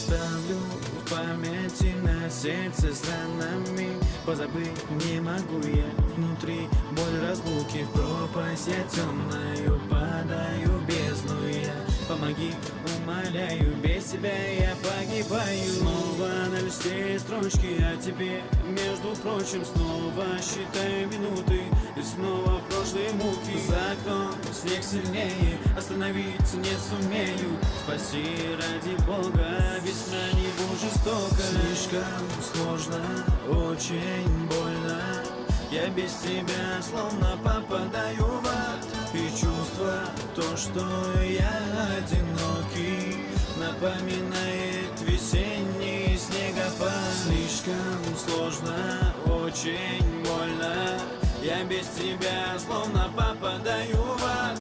Оставлю в памяти на сердце странами. Позабыть не могу я внутри боль разлуки. В пропасть я темною падаю, бездну я. Помоги, умоляю, без тебя я погибаю. Снова на листе строчки о тебе, между прочим, снова считаю минуты. И снова прошлые муки. За окном снег сильнее, остановиться не сумею. Спаси ради Бога, весна не будь жестока. Слишком сложно, очень больно. Я без тебя словно попадаю в ад. И чувство, то, что я одинокий, напоминает весенний снегопад. Слишком сложно, очень больно. Я без тебя словно попадаю